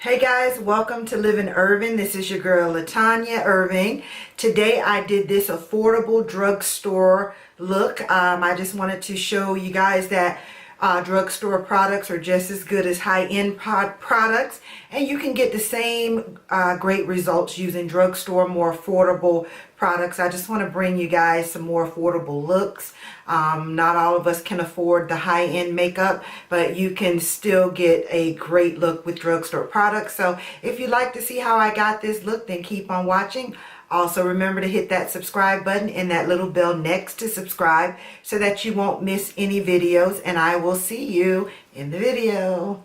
Hey guys, welcome to Living Irving. This is your girl Latanya Irving. Today I did this affordable drugstore look. I just wanted to show you guys that drugstore products are just as good as high-end products, and you can get the same great results using drugstore, more affordable products. I just want to bring you guys some more affordable looks. Not all of us can afford the high-end makeup, but you can still get a great look with drugstore products. So if you'd like to see how I got this look, then keep on watching. Also, remember to hit that subscribe button and that little bell next to subscribe so that you won't miss any videos, and I will see you in the video.